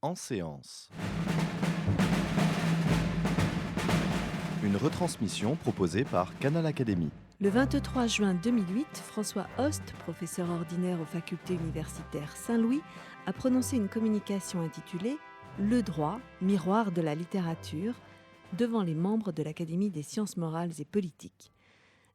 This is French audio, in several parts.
En séance. Une retransmission proposée par Canal Académie. Le 23 juin 2008, François Host, professeur ordinaire aux facultés universitaires Saint-Louis, a prononcé une communication intitulée « Le droit, miroir de la littérature » devant les membres de l'Académie des sciences morales et politiques.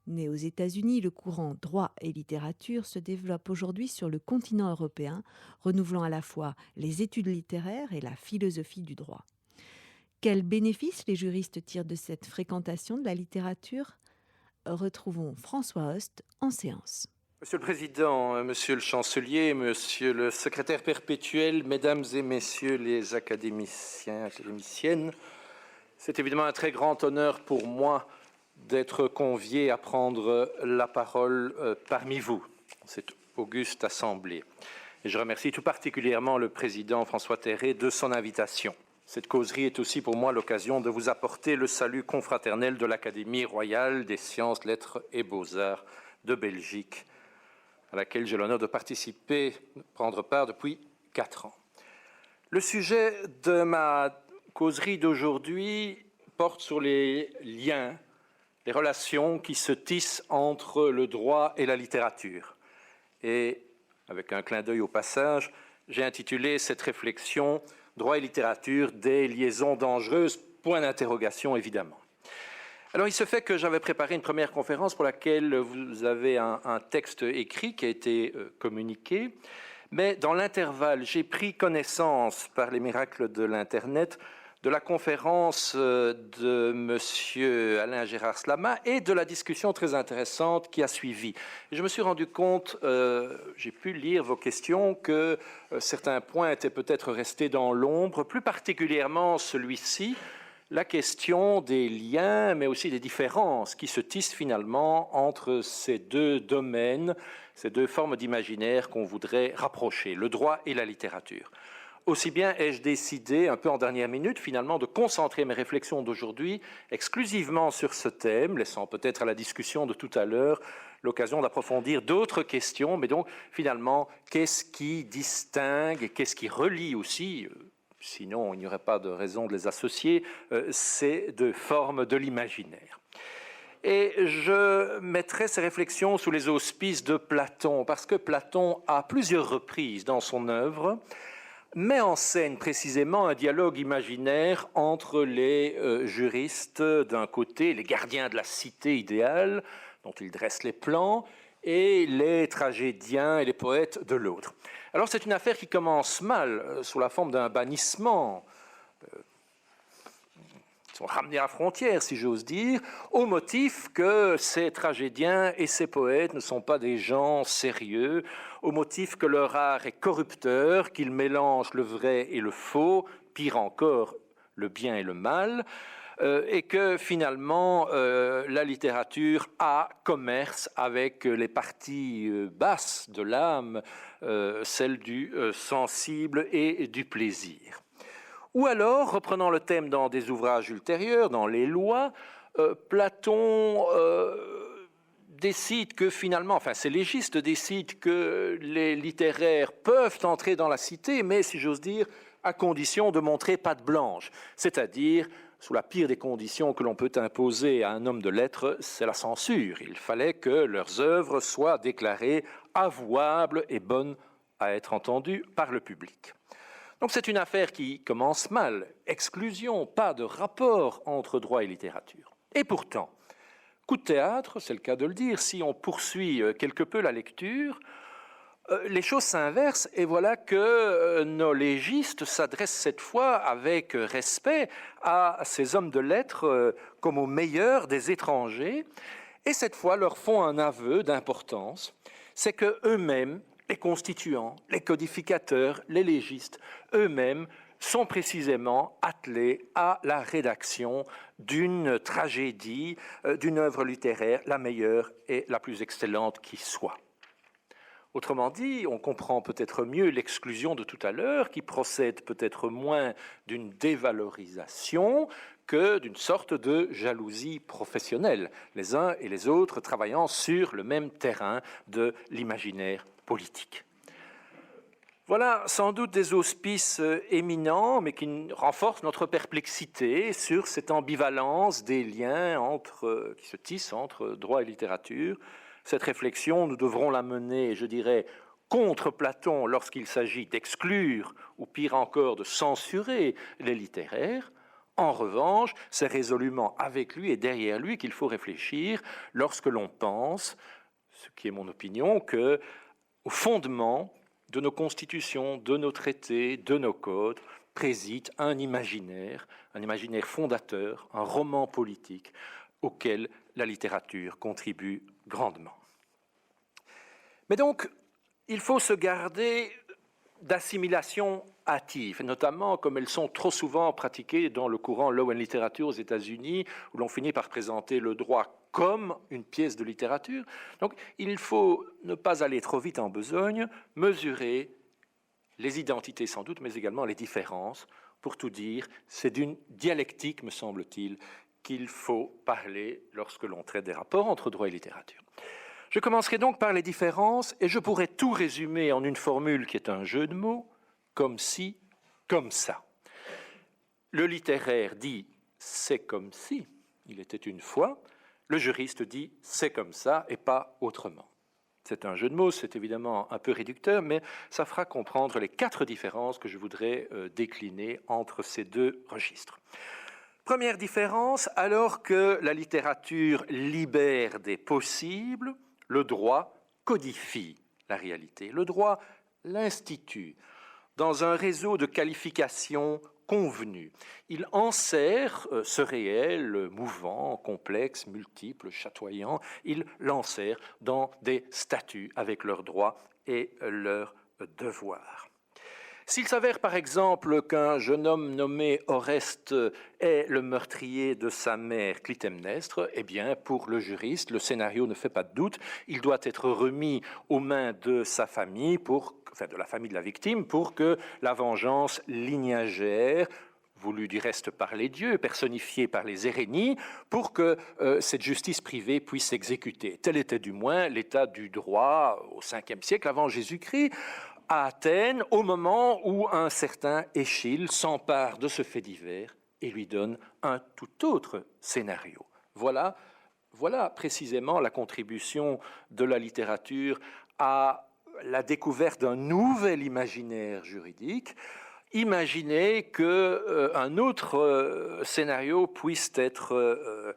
Né aux États-Unis, le courant droit et littérature se développe aujourd'hui sur le continent européen, renouvelant à la fois les études littéraires et la philosophie du droit. Quels bénéfices les juristes tirent de cette fréquentation de la littérature ? Retrouvons François Host en séance. Monsieur le Président, Monsieur le Chancelier, Monsieur le Secrétaire perpétuel, Mesdames et Messieurs les académiciens, académiciennes, c'est évidemment un très grand honneur pour moi d'être convié à prendre la parole parmi vous, cette auguste assemblée. Et je remercie tout particulièrement le Président François Théré de son invitation. Cette causerie est aussi pour moi l'occasion de vous apporter le salut confraternel de l'Académie royale des sciences, lettres et beaux-arts de Belgique, à laquelle j'ai l'honneur de participer, de prendre part depuis 4 ans. Le sujet de ma causerie d'aujourd'hui porte sur les liens, les relations qui se tissent entre le droit et la littérature. Et, avec un clin d'œil au passage, j'ai intitulé cette réflexion « Droit et littérature, des liaisons dangereuses ?» point d'interrogation, évidemment. Alors, il se fait que j'avais préparé une première conférence pour laquelle vous avez un texte écrit qui a été communiqué, mais dans l'intervalle, j'ai pris connaissance, par les miracles de l'Internet, de la conférence de M. Alain Gérard Slama et de la discussion très intéressante qui a suivi. Et je me suis rendu compte, j'ai pu lire vos questions, que certains points étaient peut-être restés dans l'ombre, plus particulièrement celui-ci, la question des liens, mais aussi des différences qui se tissent finalement entre ces deux domaines, ces deux formes d'imaginaire qu'on voudrait rapprocher, le droit et la littérature. Aussi bien ai-je décidé, un peu en dernière minute, finalement, de concentrer mes réflexions d'aujourd'hui exclusivement sur ce thème, laissant peut-être à la discussion de tout à l'heure l'occasion d'approfondir d'autres questions, mais donc, finalement, qu'est-ce qui distingue et qu'est-ce qui relie aussi, sinon il n'y aurait pas de raison de les associer, ces deux formes de l'imaginaire. Et je mettrai ces réflexions sous les auspices de Platon, parce que Platon, à plusieurs reprises dans son œuvre, met en scène précisément un dialogue imaginaire entre les juristes d'un côté, les gardiens de la cité idéale, dont il dresse les plans, et les tragédiens et les poètes de l'autre. Alors c'est une affaire qui commence mal, sous la forme d'un bannissement. Ils sont ramenés à la frontière, si j'ose dire, au motif que ces tragédiens et ces poètes ne sont pas des gens sérieux, au motif que leur art est corrupteur, qu'ils mélangent le vrai et le faux, pire encore, le bien et le mal, et que finalement la littérature a commerce avec les parties basses de l'âme, celles du sensible et du plaisir. Ou alors, reprenant le thème dans des ouvrages ultérieurs, dans les lois, Platon décide que finalement, enfin ces légistes décident que les littéraires peuvent entrer dans la cité, mais si j'ose dire, à condition de montrer patte blanche, c'est-à-dire sous la pire des conditions que l'on peut imposer à un homme de lettres, c'est la censure. Il fallait que leurs œuvres soient déclarées avouables et bonnes à être entendues par le public. Donc c'est une affaire qui commence mal. Exclusion, pas de rapport entre droit et littérature. Et pourtant, coup de théâtre, c'est le cas de le dire, si on poursuit quelque peu la lecture, les choses s'inversent et voilà que nos légistes s'adressent cette fois avec respect à ces hommes de lettres comme aux meilleurs des étrangers et cette fois leur font un aveu d'importance, c'est qu'eux-mêmes, les constituants, les codificateurs, les légistes, eux-mêmes sont précisément attelés à la rédaction d'une tragédie, d'une œuvre littéraire, la meilleure et la plus excellente qui soit. Autrement dit, on comprend peut-être mieux l'exclusion de tout à l'heure, qui procède peut-être moins d'une dévalorisation que d'une sorte de jalousie professionnelle, les uns et les autres travaillant sur le même terrain de l'imaginaire politique. Voilà sans doute des auspices éminents, mais qui renforcent notre perplexité sur cette ambivalence des liens qui se tissent entre droit et littérature. Cette réflexion, nous devrons la mener, je dirais, contre Platon lorsqu'il s'agit d'exclure, ou pire encore, de censurer les littéraires. En revanche, c'est résolument avec lui et derrière lui qu'il faut réfléchir lorsque l'on pense, ce qui est mon opinion, qu'au fondement de nos constitutions, de nos traités, de nos codes, préside un imaginaire fondateur, un roman politique auquel la littérature contribue grandement. Mais donc, il faut se garder d'assimilation hâtive, notamment comme elles sont trop souvent pratiquées dans le courant Law and Literature aux États-Unis, où l'on finit par présenter le droit comme une pièce de littérature. Donc, il faut ne pas aller trop vite en besogne, mesurer les identités sans doute, mais également les différences. Pour tout dire, c'est d'une dialectique, me semble-t-il, qu'il faut parler lorsque l'on traite des rapports entre droit et littérature. Je commencerai donc par les différences, et je pourrais tout résumer en une formule qui est un jeu de mots, comme si, comme ça. Le littéraire dit « c'est comme si, il était une fois », le juriste dit « c'est comme ça et pas autrement ». C'est un jeu de mots, c'est évidemment un peu réducteur, mais ça fera comprendre les 4 différences que je voudrais décliner entre ces 2 registres. Première différence, alors que la littérature libère des possibles, le droit codifie la réalité. Le droit l'institue dans un réseau de qualifications convenues. Il enserre ce réel mouvant, complexe, multiple, chatoyant. Il l'enserre dans des statuts avec leurs droits et leurs devoirs. S'il s'avère par exemple qu'un jeune homme nommé Oreste est le meurtrier de sa mère Clytemnestre, eh bien pour le juriste, le scénario ne fait pas de doute, il doit être remis aux mains de sa famille, de la famille de la victime, pour que la vengeance lignagère, voulue du reste par les dieux, personnifiée par les Érénies, pour que cette justice privée puisse s'exécuter. Tel était du moins l'état du droit au 5e siècle avant Jésus-Christ, à Athènes, au moment où un certain Échille s'empare de ce fait divers et lui donne un tout autre scénario. Voilà précisément la contribution de la littérature à la découverte d'un nouvel imaginaire juridique. Imaginez qu'un autre scénario puisse être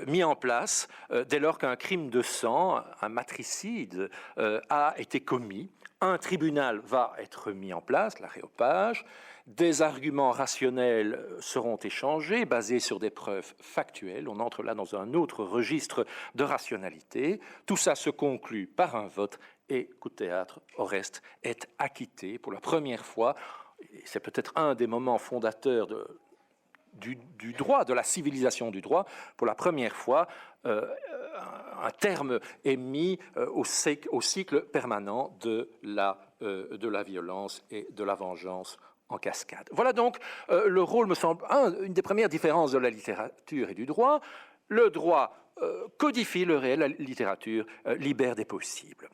mis en place dès lors qu'un crime de sang, un matricide, a été commis. Un tribunal va être mis en place, l'aréopage, des arguments rationnels seront échangés, basés sur des preuves factuelles. On entre là dans un autre registre de rationalité. Tout ça se conclut par un vote et, coup de théâtre, Oreste est acquitté pour la première fois. C'est peut-être un des moments fondateurs du droit, de la civilisation du droit. Pour la première fois, un terme est mis au cycle permanent de la violence et de la vengeance en cascade. Voilà donc le rôle, me semble, une des premières différences de la littérature et du droit. Le droit codifie le réel, la littérature libère des possibles.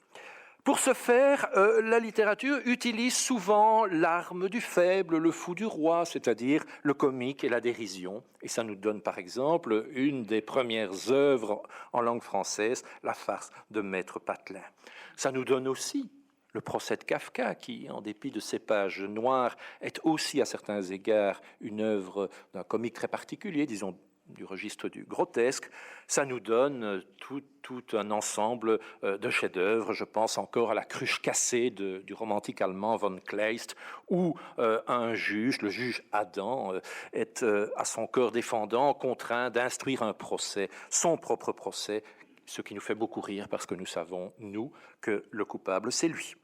Pour ce faire, la littérature utilise souvent l'arme du faible, le fou du roi, c'est-à-dire le comique et la dérision. Et ça nous donne par exemple une des premières œuvres en langue française, la farce de Maître Patelin. Ça nous donne aussi le procès de Kafka, qui, en dépit de ses pages noires, est aussi à certains égards une œuvre d'un comique très particulier, disons du registre du grotesque. Ça nous donne tout un ensemble de chefs-d'œuvre. Je pense encore à La cruche cassée du romantique allemand von Kleist, où un juge, le juge Adam, est à son corps défendant contraint d'instruire un procès, son propre procès, ce qui nous fait beaucoup rire parce que nous savons, nous, que le coupable, c'est lui.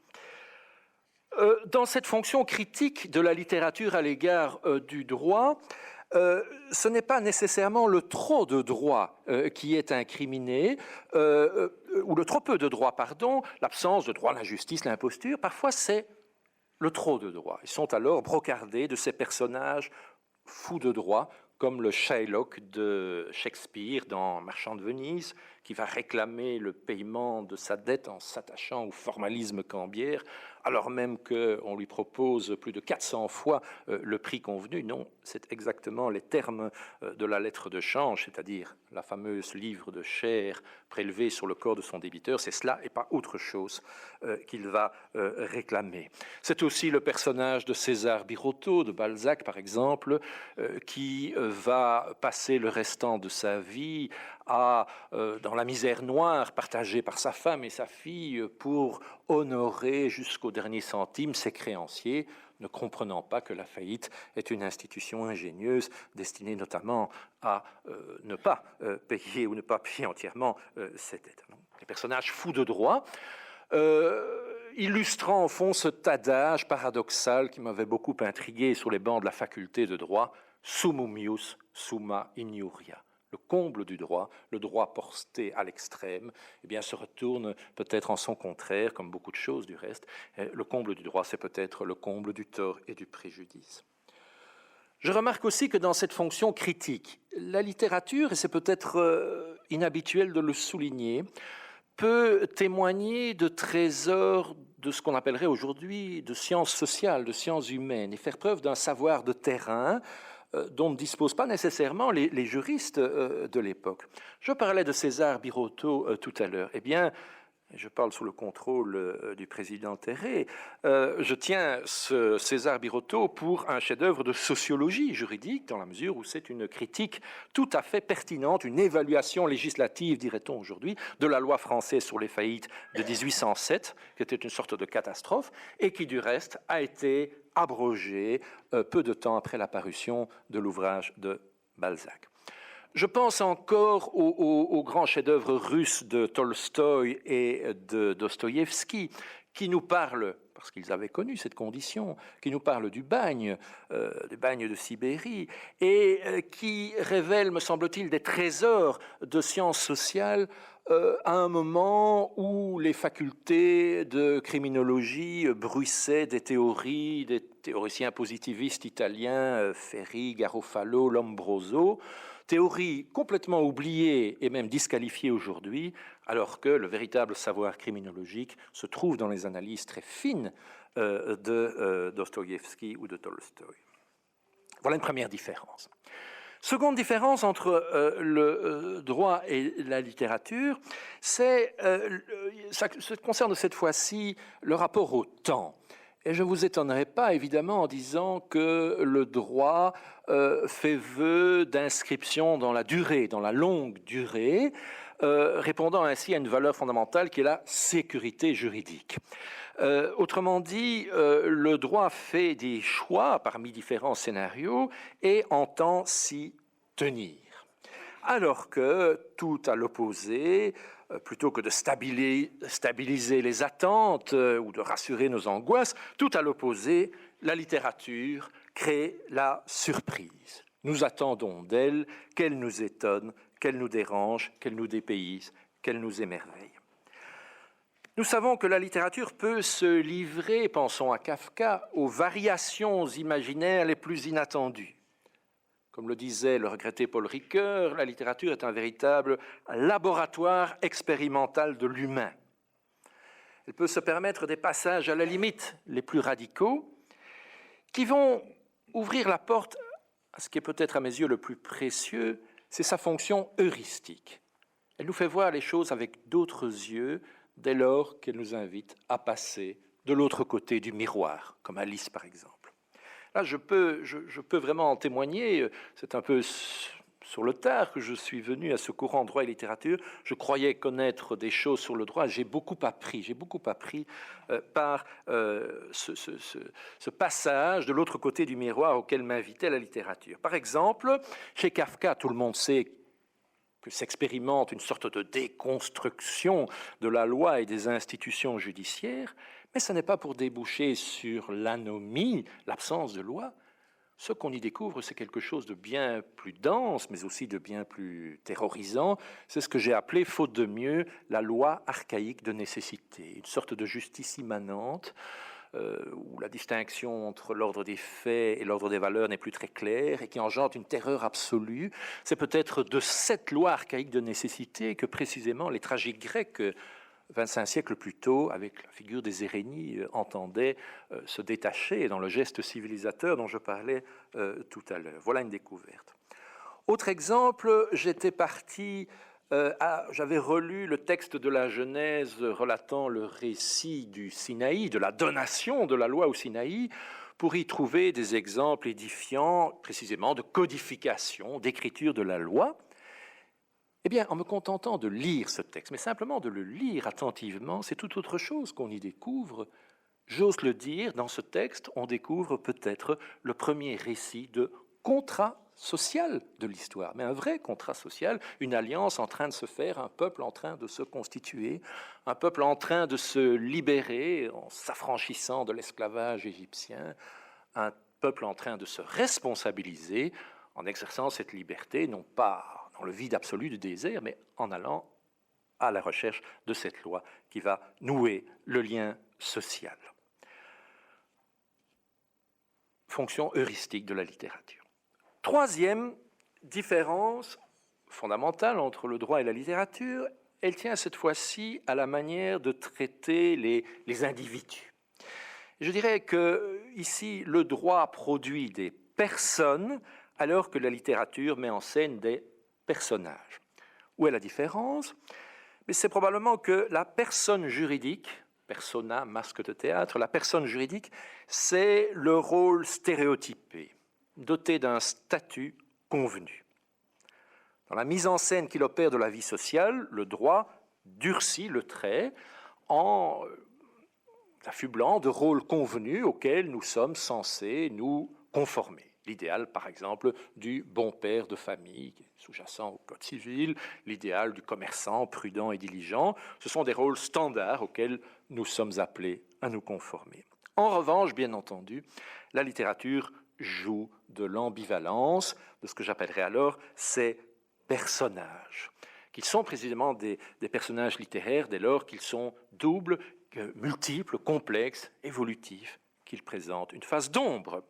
Dans cette fonction critique de la littérature à l'égard du droit, ce n'est pas nécessairement le trop de droit qui est incriminé, ou le trop peu de droit, pardon, l'absence de droit, l'injustice, l'imposture. Parfois, c'est le trop de droit. Ils sont alors brocardés de ces personnages fous de droit, comme le Shylock de Shakespeare dans Marchand de Venise, qui va réclamer le paiement de sa dette en s'attachant au formalisme cambiaire, alors même qu'on lui propose plus de 400 fois le prix convenu. Non, c'est exactement les termes de la lettre de change, c'est-à-dire la fameuse livre de chair prélevée sur le corps de son débiteur. C'est cela et pas autre chose qu'il va réclamer. C'est aussi le personnage de César Birotteau, de Balzac par exemple, qui va passer le restant de sa vie dans la misère noire partagée par sa femme et sa fille pour honorer jusqu'au dernier centime ses créanciers, ne comprenant pas que la faillite est une institution ingénieuse destinée notamment à ne pas payer ou ne pas payer entièrement ses dettes. Les personnages fous de droit, illustrant au fond ce adage paradoxal qui m'avait beaucoup intrigué sur les bancs de la faculté de droit, summum ius, summa injuria. Le comble du droit, le droit porté à l'extrême, eh bien, se retourne peut-être en son contraire, comme beaucoup de choses du reste. Le comble du droit, c'est peut-être le comble du tort et du préjudice. Je remarque aussi que dans cette fonction critique, la littérature, et c'est peut-être inhabituel de le souligner, peut témoigner de trésors de ce qu'on appellerait aujourd'hui de sciences sociales, de sciences humaines, et faire preuve d'un savoir de terrain dont ne disposent pas nécessairement les juristes de l'époque. Je parlais de César Birotteau tout à l'heure. Eh bien, je parle sous le contrôle du président Terré, je tiens ce César Birotteau pour un chef-d'œuvre de sociologie juridique, dans la mesure où c'est une critique tout à fait pertinente, une évaluation législative, dirait-on aujourd'hui, de la loi française sur les faillites de 1807, qui était une sorte de catastrophe, et qui du reste a été abrogée peu de temps après la parution de l'ouvrage de Balzac. Je pense encore au grand chef-d'œuvre russe de Tolstoï et de Dostoïevski, qui nous parlent, parce qu'ils avaient connu cette condition, qui nous parlent du bagne de Sibérie, et qui révèlent, me semble-t-il, des trésors de sciences sociales à un moment où les facultés de criminologie bruissaient des théories, des théoriciens positivistes italiens, Ferri, Garofalo, Lombroso, théories complètement oubliées et même disqualifiées aujourd'hui, alors que le véritable savoir criminologique se trouve dans les analyses très fines de Dostoïevski ou de Tolstoï. Voilà une première différence. Seconde différence entre le droit et la littérature, ça concerne cette fois-ci le rapport au temps. Et je ne vous étonnerai pas, évidemment, en disant que le droit fait vœu d'inscription dans la durée, dans la longue durée, répondant ainsi à une valeur fondamentale qui est la sécurité juridique. Autrement dit, le droit fait des choix parmi différents scénarios et entend s'y tenir. Alors que, tout à l'opposé, plutôt que de stabiliser les attentes ou de rassurer nos angoisses, tout à l'opposé, la littérature crée la surprise. Nous attendons d'elle qu'elle nous étonne, qu'elle nous dérange, qu'elle nous dépayse, qu'elle nous émerveille. Nous savons que la littérature peut se livrer, pensons à Kafka, aux variations imaginaires les plus inattendues. Comme le disait le regretté Paul Ricoeur, la littérature est un véritable laboratoire expérimental de l'humain. Elle peut se permettre des passages à la limite les plus radicaux qui vont ouvrir la porte à ce qui est peut-être à mes yeux le plus précieux, c'est sa fonction heuristique. Elle nous fait voir les choses avec d'autres yeux dès lors qu'elle nous invite à passer de l'autre côté du miroir, comme Alice par exemple. Là, je peux vraiment en témoigner, c'est un peu sur le tard que je suis venu à ce courant droit et littérature. Je croyais connaître des choses sur le droit, j'ai beaucoup appris par ce passage de l'autre côté du miroir auquel m'invitait la littérature. Par exemple, chez Kafka, tout le monde sait que s'expérimente une sorte de déconstruction de la loi et des institutions judiciaires, mais ce n'est pas pour déboucher sur l'anomie, l'absence de loi. Ce qu'on y découvre, c'est quelque chose de bien plus dense, mais aussi de bien plus terrorisant. C'est ce que j'ai appelé, faute de mieux, la loi archaïque de nécessité, une sorte de justice immanente, où la distinction entre l'ordre des faits et l'ordre des valeurs n'est plus très claire et qui engendre une terreur absolue. C'est peut-être de cette loi archaïque de nécessité que précisément les tragiques grecs 25 siècles plus tôt, avec la figure des Érénies, entendait se détacher dans le geste civilisateur dont je parlais tout à l'heure. Voilà une découverte. Autre exemple, j'avais relu le texte de la Genèse relatant le récit du Sinaï, de la donation de la loi au Sinaï, pour y trouver des exemples édifiants, précisément de codification, d'écriture de la loi. Eh bien, en me contentant de lire ce texte, mais simplement de le lire attentivement, c'est tout autre chose qu'on y découvre. J'ose le dire, dans ce texte, on découvre peut-être le premier récit de contrat social de l'histoire, mais un vrai contrat social, une alliance en train de se faire, un peuple en train de se constituer, un peuple en train de se libérer en s'affranchissant de l'esclavage égyptien, un peuple en train de se responsabiliser en exerçant cette liberté, non pas dans le vide absolu du désert, mais en allant à la recherche de cette loi qui va nouer le lien social. Fonction heuristique de la littérature. Troisième différence fondamentale entre le droit et la littérature, elle tient cette fois-ci à la manière de traiter les individus. Je dirais que ici, le droit produit des personnes, alors que la littérature met en scène des personnages. Où est la différence? Mais c'est probablement que la personne juridique, persona, masque de théâtre, la personne juridique, c'est le rôle stéréotypé, doté d'un statut convenu. Dans la mise en scène qu'il opère de la vie sociale, le droit durcit le trait en affublant de rôles convenus auxquels nous sommes censés nous conformer. L'idéal, par exemple, du bon père de famille, sous-jacent au Code civil, l'idéal du commerçant prudent et diligent, ce sont des rôles standards auxquels nous sommes appelés à nous conformer. En revanche, bien entendu, la littérature joue de l'ambivalence, de ce que j'appellerais alors ces personnages, qui sont précisément des personnages littéraires dès lors qu'ils sont doubles, multiples, complexes, évolutifs, qu'ils présentent une face d'ombre.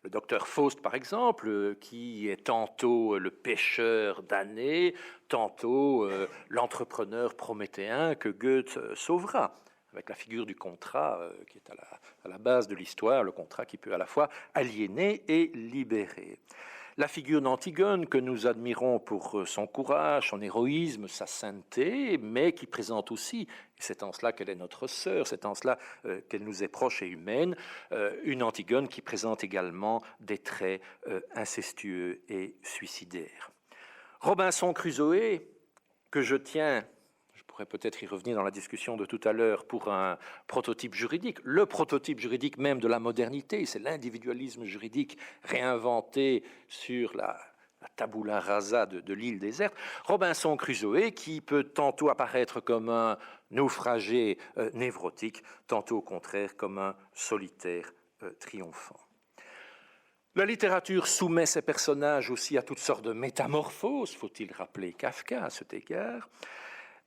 Le docteur Faust, par exemple, qui est tantôt le pêcheur damné, tantôt l'entrepreneur prométhéen que Goethe sauvera, avec la figure du contrat qui est à la base de l'histoire, le contrat qui peut à la fois aliéner et libérer. La figure d'Antigone, que nous admirons pour son courage, son héroïsme, sa sainteté, mais qui présente aussi, et c'est en cela qu'elle est notre sœur, c'est en cela qu'elle nous est proche et humaine, une Antigone qui présente également des traits incestueux et suicidaires. Robinson Crusoe, que je tiens, je pourrais peut-être y revenir dans la discussion de tout à l'heure, pour un prototype juridique, le prototype juridique même de la modernité, c'est l'individualisme juridique réinventé sur la tabula rasa de l'île déserte. Robinson Crusoe, qui peut tantôt apparaître comme un naufragé névrotique, tantôt au contraire comme un solitaire triomphant. La littérature soumet ces personnages aussi à toutes sortes de métamorphoses, faut-il rappeler Kafka à cet égard.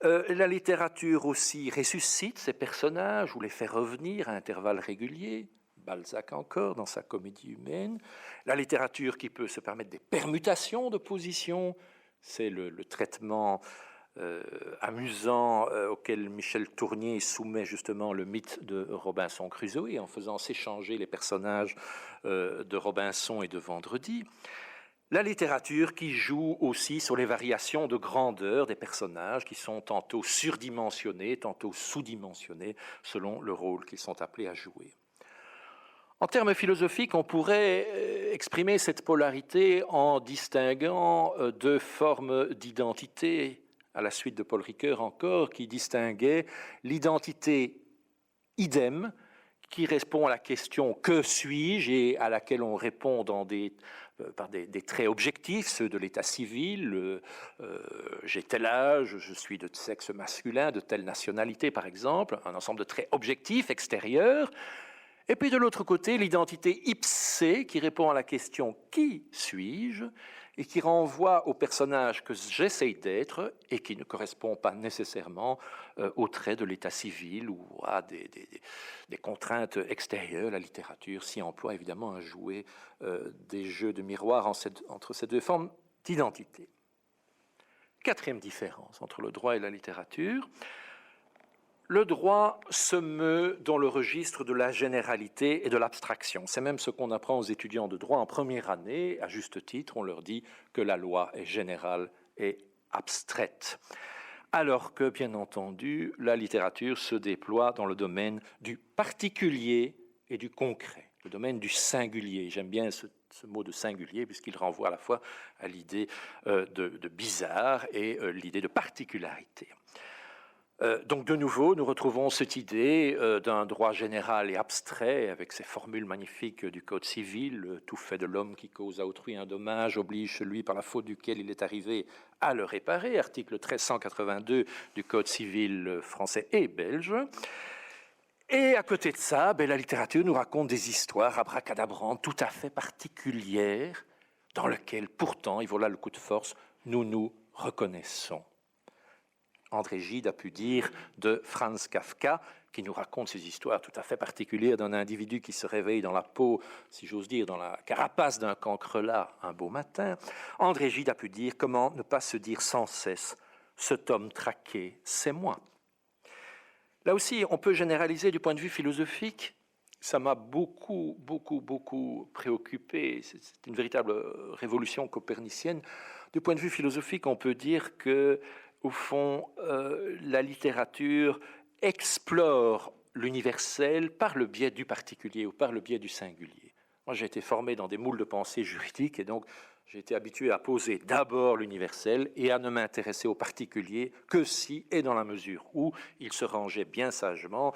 La littérature aussi ressuscite ces personnages ou les fait revenir à intervalles réguliers. Balzac encore dans sa Comédie humaine. La littérature qui peut se permettre des permutations de positions, c'est le traitement amusant auquel Michel Tournier soumet justement le mythe de Robinson Crusoe en faisant s'échanger les personnages de Robinson et de Vendredi. La littérature qui joue aussi sur les variations de grandeur des personnages qui sont tantôt surdimensionnés, tantôt sous-dimensionnés selon le rôle qu'ils sont appelés à jouer. En termes philosophiques, on pourrait exprimer cette polarité en distinguant deux formes d'identité, à la suite de Paul Ricoeur encore, qui distinguait l'identité idem, qui répond à la question « que suis-je » et à laquelle on répond par des traits objectifs, ceux de l'état civil, j'ai tel âge, je suis de sexe masculin, de telle nationalité par exemple, un ensemble de traits objectifs, extérieurs. Et puis de l'autre côté, l'identité ipsée qui répond à la question « qui suis-je » et qui renvoie au personnage que j'essaye d'être et qui ne correspond pas nécessairement aux traits de l'état civil ou à des contraintes extérieures. La littérature s'y emploie évidemment à jouer des jeux de miroir entre ces deux formes d'identité. Quatrième différence entre le droit et la littérature. Le droit se meut dans le registre de la généralité et de l'abstraction. C'est même ce qu'on apprend aux étudiants de droit en première année. À juste titre, on leur dit que la loi est générale et abstraite. Alors que, bien entendu, la littérature se déploie dans le domaine du particulier et du concret, le domaine du singulier. J'aime bien ce mot de singulier puisqu'il renvoie à la fois à l'idée de bizarre et l'idée de particularité. Donc de nouveau, nous retrouvons cette idée d'un droit général et abstrait avec ces formules magnifiques du Code civil. Tout fait de l'homme qui cause à autrui un dommage oblige celui par la faute duquel il est arrivé à le réparer. Article 1382 du Code civil français et belge. Et à côté de ça, la littérature nous raconte des histoires abracadabrantes tout à fait particulières dans lesquelles pourtant, et voilà le coup de force, nous nous reconnaissons. André Gide a pu dire de Franz Kafka, qui nous raconte ces histoires tout à fait particulières d'un individu qui se réveille dans la peau, si j'ose dire, dans la carapace d'un cancrelat un beau matin. André Gide a pu dire « Comment ne pas se dire sans cesse, cet homme traqué, c'est moi ». Là aussi, on peut généraliser du point de vue philosophique. Ça m'a beaucoup préoccupé. C'est une véritable révolution copernicienne. Du point de vue philosophique, on peut dire que au fond, la littérature explore l'universel par le biais du particulier ou par le biais du singulier. Moi, j'ai été formé dans des moules de pensée juridiques et donc j'ai été habitué à poser d'abord l'universel et à ne m'intéresser au particulier que si et dans la mesure où il se rangeait bien sagement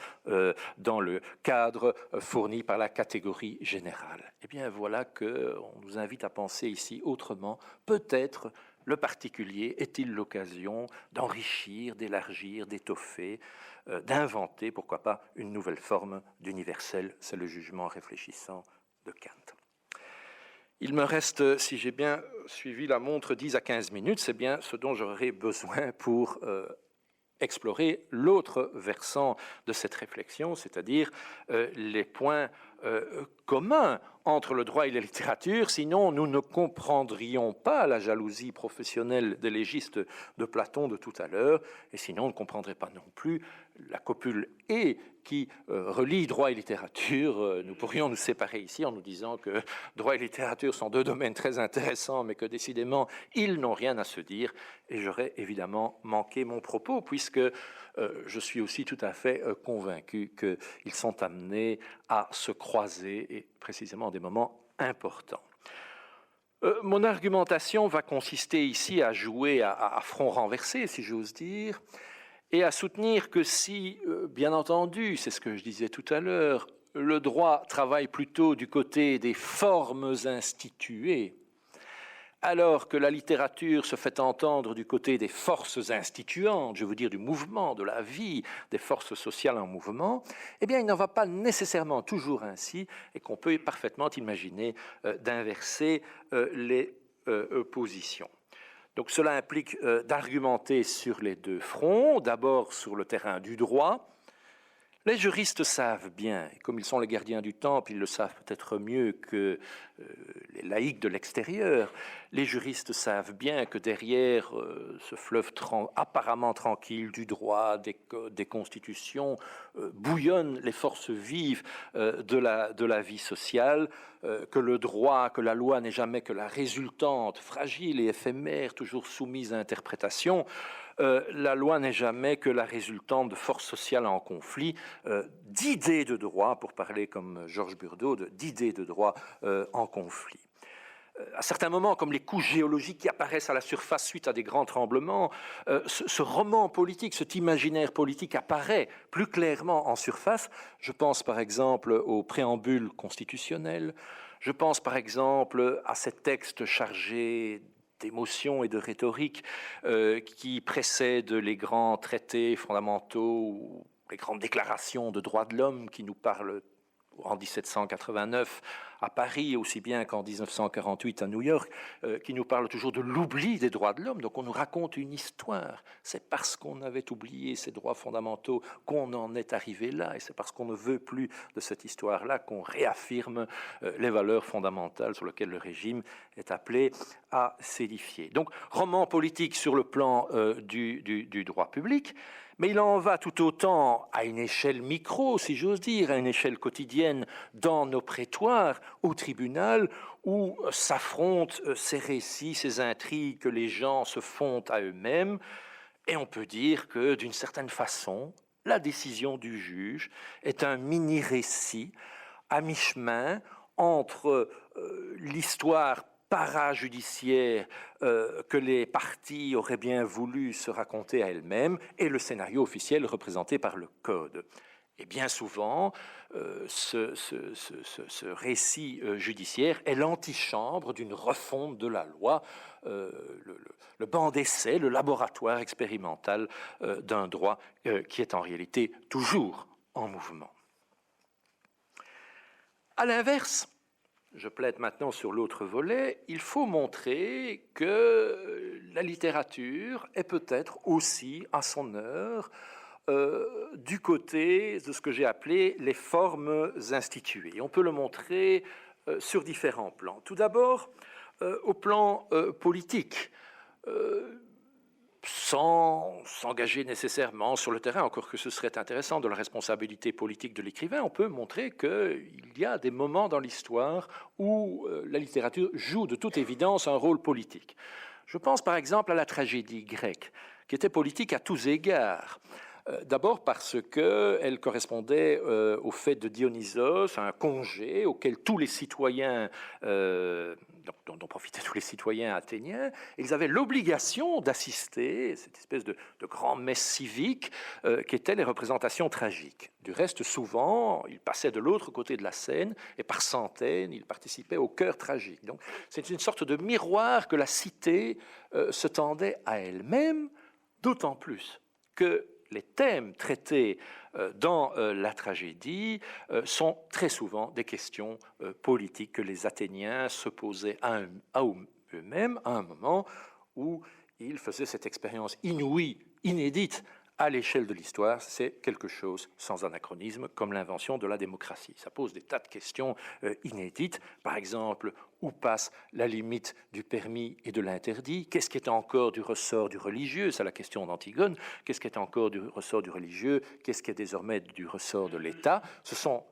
dans le cadre fourni par la catégorie générale. Eh bien, voilà qu'on nous invite à penser ici autrement, peut-être. Le particulier est-il l'occasion d'enrichir, d'élargir, d'étoffer, d'inventer, pourquoi pas, une nouvelle forme d'universel? C'est le jugement réfléchissant de Kant. Il me reste, si j'ai bien suivi la montre, 10 à 15 minutes. C'est bien ce dont j'aurai besoin pour explorer l'autre versant de cette réflexion, c'est-à-dire les points communs entre le droit et la littérature, sinon nous ne comprendrions pas la jalousie professionnelle des légistes de Platon de tout à l'heure, et sinon on ne comprendrait pas non plus la copule et qui relie droit et littérature. Nous pourrions nous séparer ici en nous disant que droit et littérature sont deux domaines très intéressants, mais que décidément ils n'ont rien à se dire, et j'aurais évidemment manqué mon propos, puisque je suis aussi tout à fait convaincu qu'ils sont amenés à se croiser, et précisément des moments importants. Mon argumentation va consister ici à jouer à front renversé, si j'ose dire, et à soutenir que si, bien entendu, c'est ce que je disais tout à l'heure, le droit travaille plutôt du côté des formes instituées, alors que la littérature se fait entendre du côté des forces instituantes, je veux dire du mouvement, de la vie, des forces sociales en mouvement, eh bien il n'en va pas nécessairement toujours ainsi et qu'on peut parfaitement imaginer d'inverser les positions. Donc cela implique d'argumenter sur les deux fronts, d'abord sur le terrain du droit. Les juristes savent bien, et comme ils sont les gardiens du temple, ils le savent peut-être mieux que les laïcs de l'extérieur, les juristes savent bien que derrière ce fleuve apparemment tranquille du droit, des constitutions, bouillonnent les forces vives de la vie sociale, que le droit, que la loi n'est jamais que la résultante, fragile et éphémère, toujours soumise à interprétation. La loi n'est jamais que la résultante de forces sociales en conflit, d'idées de droit, pour parler comme Georges Burdeau, d'idées de droit en conflit. À certains moments, comme les couches géologiques qui apparaissent à la surface suite à des grands tremblements, ce roman politique, cet imaginaire politique apparaît plus clairement en surface. Je pense par exemple au préambule constitutionnel, je pense par exemple à ces textes chargés d'émotions et de rhétorique qui précèdent les grands traités fondamentaux ou les grandes déclarations de droits de l'homme qui nous parlent en 1789 à Paris, aussi bien qu'en 1948 à New York, qui nous parle toujours de l'oubli des droits de l'homme. Donc on nous raconte une histoire. C'est parce qu'on avait oublié ces droits fondamentaux qu'on en est arrivé là, et c'est parce qu'on ne veut plus de cette histoire-là qu'on réaffirme les valeurs fondamentales sur lesquelles le régime est appelé à s'édifier. Donc roman politique sur le plan du droit public, mais il en va tout autant à une échelle micro, si j'ose dire, à une échelle quotidienne dans nos prétoires, au tribunal, où s'affrontent ces récits, ces intrigues que les gens se font à eux-mêmes. Et on peut dire que, d'une certaine façon, la décision du juge est un mini-récit à mi-chemin entre l'histoire parajudiciaire que les parties auraient bien voulu se raconter à elles-mêmes et le scénario officiel représenté par le Code. Et bien souvent, ce récit judiciaire est l'antichambre d'une refonte de la loi, le banc d'essai, le laboratoire expérimental d'un droit qui est en réalité toujours en mouvement. À l'inverse, je plaide maintenant sur l'autre volet, il faut montrer que la littérature est peut-être aussi à son heure du côté de ce que j'ai appelé les formes instituées. On peut le montrer sur différents plans. Tout d'abord, au plan politique, sans s'engager nécessairement sur le terrain, encore que ce serait intéressant, de la responsabilité politique de l'écrivain, on peut montrer qu'il y a des moments dans l'histoire où la littérature joue de toute évidence un rôle politique. Je pense par exemple à la tragédie grecque, qui était politique à tous égards. D'abord parce qu'elle correspondait au fait de Dionysos, un congé auquel tous les citoyens, dont profitaient tous les citoyens athéniens, ils avaient l'obligation d'assister à cette espèce de grand messe civique qu'étaient les représentations tragiques. Du reste, souvent, ils passaient de l'autre côté de la scène et par centaines, ils participaient au chœur tragique. Donc, c'est une sorte de miroir que la cité se tendait à elle-même, d'autant plus que les thèmes traités dans la tragédie sont très souvent des questions politiques que les Athéniens se posaient à eux-mêmes à un moment où ils faisaient cette expérience inouïe, inédite à l'échelle de l'histoire. C'est quelque chose sans anachronisme, comme l'invention de la démocratie. Ça pose des tas de questions inédites. Par exemple, où passe la limite du permis et de l'interdit? Qu'est-ce qui est encore du ressort du religieux? C'est la question d'Antigone. Qu'est-ce qui est encore du ressort du religieux? Qu'est-ce qui est désormais du ressort de l'État? Ce sont,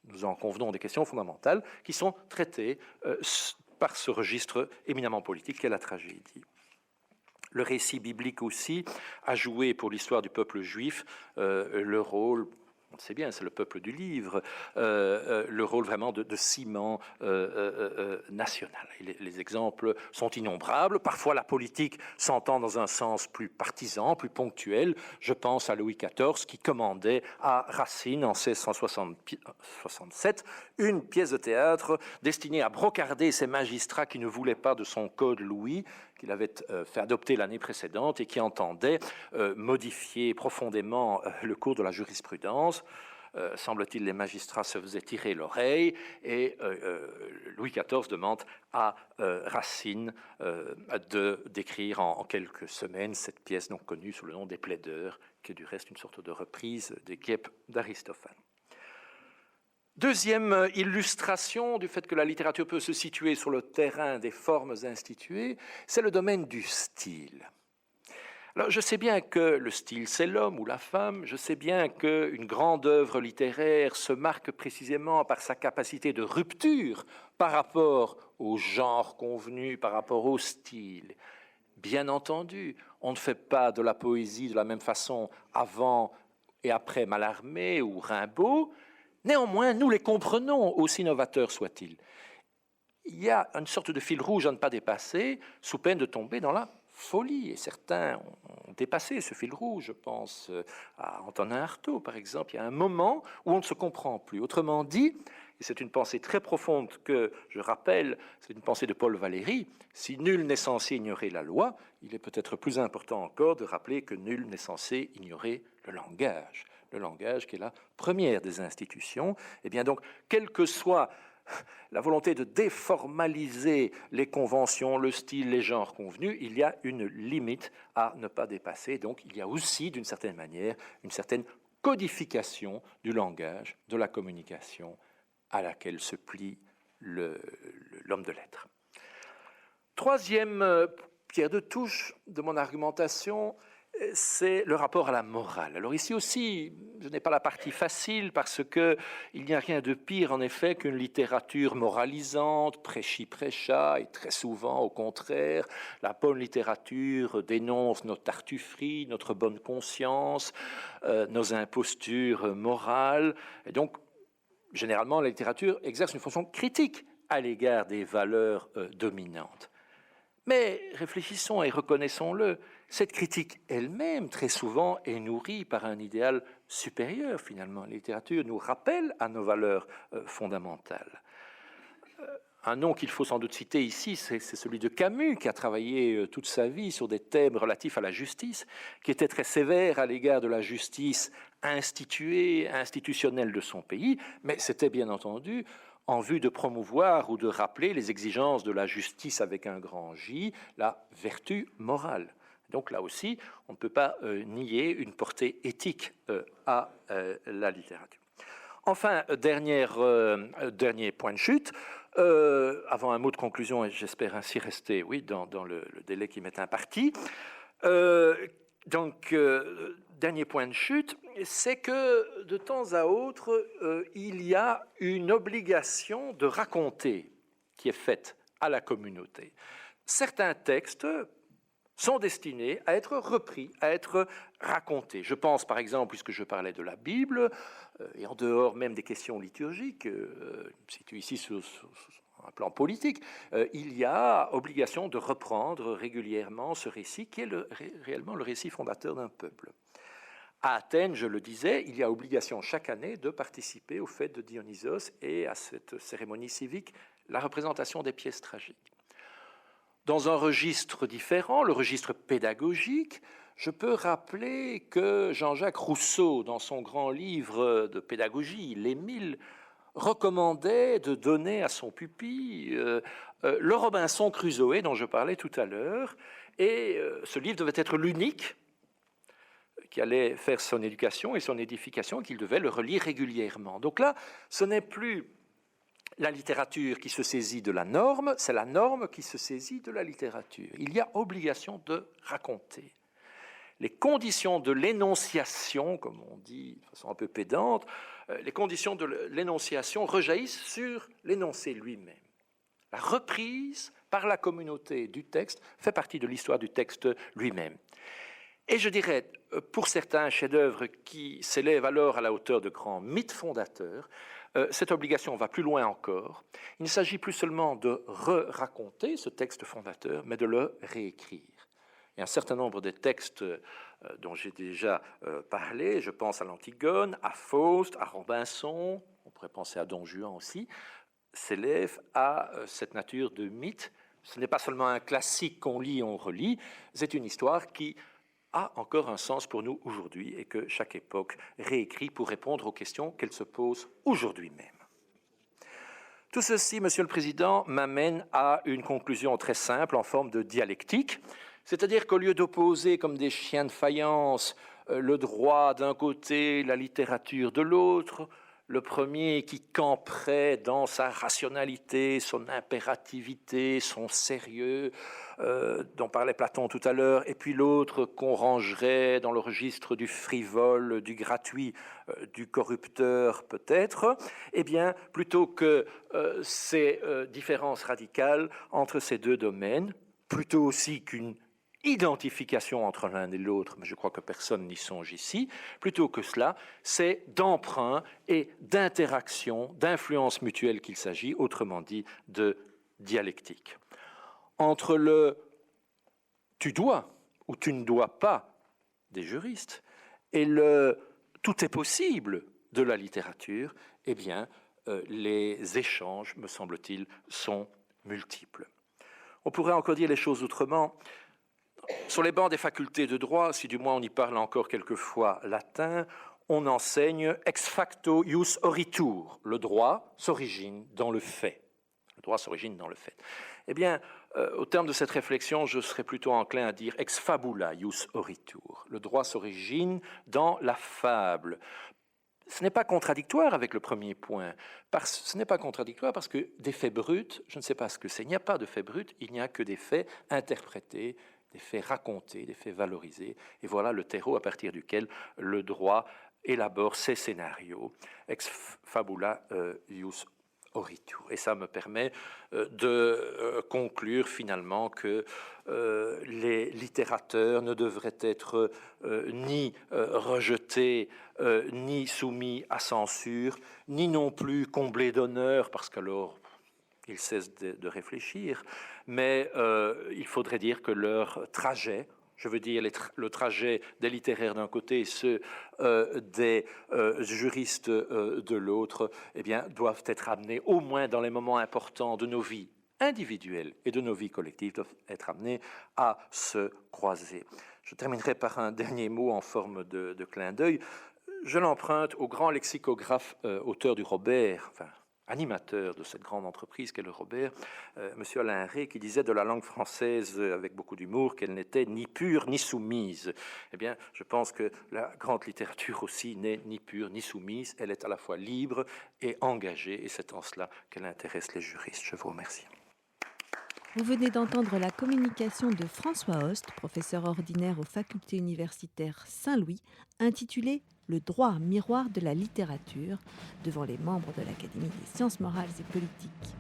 nous en convenons, des questions fondamentales qui sont traitées par ce registre éminemment politique qu'est la tragédie. Le récit biblique aussi a joué pour l'histoire du peuple juif le rôle, on le sait bien, c'est le peuple du livre, le rôle vraiment de ciment national. Et les exemples sont innombrables. Parfois, la politique s'entend dans un sens plus partisan, plus ponctuel. Je pense à Louis XIV qui commandait à Racine en 1667 une pièce de théâtre destinée à brocarder ces magistrats qui ne voulaient pas de son code Louis, qu'il avait fait adopter l'année précédente et qui entendait modifier profondément le cours de la jurisprudence. Semble-t-il, les magistrats se faisaient tirer l'oreille et Louis XIV demande à Racine d'écrire en quelques semaines cette pièce donc connue sous le nom des Plaideurs, qui est du reste une sorte de reprise des Guêpes d'Aristophane. Deuxième illustration du fait que la littérature peut se situer sur le terrain des formes instituées, c'est le domaine du style. Alors, je sais bien que le style, c'est l'homme ou la femme. Je sais bien qu'une grande œuvre littéraire se marque précisément par sa capacité de rupture par rapport au genre convenu, par rapport au style. Bien entendu, on ne fait pas de la poésie de la même façon avant et après Mallarmé ou Rimbaud. Néanmoins, nous les comprenons, aussi novateurs soient-ils. Il y a une sorte de fil rouge à ne pas dépasser, sous peine de tomber dans la folie. Et certains ont dépassé ce fil rouge. Je pense à Antonin Artaud, par exemple. Il y a un moment où on ne se comprend plus. Autrement dit, et c'est une pensée très profonde que je rappelle, c'est une pensée de Paul Valéry, si nul n'est censé ignorer la loi, il est peut-être plus important encore de rappeler que nul n'est censé ignorer le langage. le langage qui est la première des institutions. Et bien donc, quelle que soit la volonté de déformaliser les conventions, le style, les genres convenus, il y a une limite à ne pas dépasser. Donc il y a aussi, d'une certaine manière, une certaine codification du langage, de la communication à laquelle se plie l'homme de lettres. Troisième pierre de touche de mon argumentation, c'est le rapport à la morale. Alors ici aussi, je n'ai pas la partie facile parce qu'il n'y a rien de pire en effet qu'une littérature moralisante, prêchi-prêcha, et très souvent au contraire, la bonne littérature dénonce notre tartufferie, notre bonne conscience, nos impostures morales, et donc généralement la littérature exerce une fonction critique à l'égard des valeurs dominantes. Mais réfléchissons et reconnaissons-le, cette critique elle-même, très souvent, est nourrie par un idéal supérieur, finalement. La littérature nous rappelle à nos valeurs fondamentales. Un nom qu'il faut sans doute citer ici, c'est celui de Camus, qui a travaillé toute sa vie sur des thèmes relatifs à la justice, qui était très sévère à l'égard de la justice instituée, institutionnelle de son pays, mais c'était bien entendu en vue de promouvoir ou de rappeler les exigences de la justice avec un grand J, la vertu morale. Donc là aussi, on ne peut pas nier une portée éthique à la littérature. Enfin, dernier point de chute, avant un mot de conclusion, et j'espère ainsi rester dans le délai qui m'est imparti. Dernier point de chute, c'est que de temps à autre, il y a une obligation de raconter qui est faite à la communauté. Certains textes sont destinés à être repris, à être racontés. Je pense par exemple, puisque je parlais de la Bible, et en dehors même des questions liturgiques, situées ici sur un plan politique, il y a obligation de reprendre régulièrement ce récit qui est réellement le récit fondateur d'un peuple. À Athènes, je le disais, il y a obligation chaque année de participer aux fêtes de Dionysos et à cette cérémonie civique, la représentation des pièces tragiques. Dans un registre différent, le registre pédagogique, je peux rappeler que Jean-Jacques Rousseau, dans son grand livre de pédagogie, l'Émile, recommandait de donner à son pupille le Robinson Crusoé dont je parlais tout à l'heure, et ce livre devait être l'unique qui allait faire son éducation et son édification, qu'il devait le relire régulièrement. Donc là, ce n'est plus la littérature qui se saisit de la norme, c'est la norme qui se saisit de la littérature. Il y a obligation de raconter. Les conditions de l'énonciation, comme on dit de façon un peu pédante, les conditions de l'énonciation rejaillissent sur l'énoncé lui-même. La reprise par la communauté du texte fait partie de l'histoire du texte lui-même. Et je dirais, pour certains chefs-d'œuvre qui s'élèvent alors à la hauteur de grands mythes fondateurs, cette obligation va plus loin encore. Il ne s'agit plus seulement de raconter ce texte fondateur, mais de le réécrire. Et un certain nombre de textes dont j'ai déjà parlé, je pense à l'Antigone, à Faust, à Robinson, on pourrait penser à Don Juan aussi, s'élèvent à cette nature de mythe. Ce n'est pas seulement un classique qu'on lit, on relit, c'est une histoire qui a encore un sens pour nous aujourd'hui et que chaque époque réécrit pour répondre aux questions qu'elle se pose aujourd'hui même. Tout ceci, Monsieur le Président, m'amène à une conclusion très simple en forme de dialectique, c'est-à-dire qu'au lieu d'opposer comme des chiens de faïence le droit d'un côté, la littérature de l'autre, le premier qui camperait dans sa rationalité, son impérativité, son sérieux, dont parlait Platon tout à l'heure, et puis l'autre qu'on rangerait dans le registre du frivole, du gratuit, du corrupteur peut-être, eh bien, plutôt que ces différences radicales entre ces deux domaines, plutôt aussi qu'une identification entre l'un et l'autre, mais je crois que personne n'y songe ici, plutôt que cela, c'est d'emprunt et d'interaction, d'influence mutuelle qu'il s'agit, autrement dit de dialectique. Entre le « tu dois » ou « tu ne dois pas » des juristes et le « tout est possible » de la littérature, eh bien, les échanges, me semble-t-il, sont multiples. On pourrait encore dire les choses autrement. Sur les bancs des facultés de droit, si du moins on y parle encore quelquefois latin, on enseigne ex facto ius oritur. Le droit s'origine dans le fait. Le droit s'origine dans le fait. Eh bien, au terme de cette réflexion, je serais plutôt enclin à dire ex fabula ius oritur. Le droit s'origine dans la fable. Ce n'est pas contradictoire avec le premier point. Ce n'est pas contradictoire parce que des faits bruts, je ne sais pas ce que c'est. Il n'y a pas de faits bruts, il n'y a que des faits interprétés, des faits racontés, des faits valorisés. Et voilà le terreau à partir duquel le droit élabore ses scénarios. Ex fabula ius oritur. Et ça me permet de conclure finalement que les littérateurs ne devraient être ni rejetés, ni soumis à censure, ni non plus comblés d'honneur, parce qu'alors ils cessent de réfléchir, mais il faudrait dire que leur trajet, je veux dire le trajet des littéraires d'un côté et ceux des juristes de l'autre, eh bien, doivent être amenés, au moins dans les moments importants de nos vies individuelles et de nos vies collectives, doivent être amenés à se croiser. Je terminerai par un dernier mot en forme de clin d'œil. Je l'emprunte au grand lexicographe, auteur du Robert, enfin, animateur de cette grande entreprise qu'est le Robert, M. Alain Rey, qui disait de la langue française avec beaucoup d'humour qu'elle n'était ni pure ni soumise. Eh bien, je pense que la grande littérature aussi n'est ni pure ni soumise, elle est à la fois libre et engagée, et c'est en cela qu'elle intéresse les juristes. Je vous remercie. Vous venez d'entendre la communication de François Host, professeur ordinaire aux facultés universitaires Saint-Louis, intitulée « Le droit miroir de la littérature » devant les membres de l'Académie des sciences morales et politiques.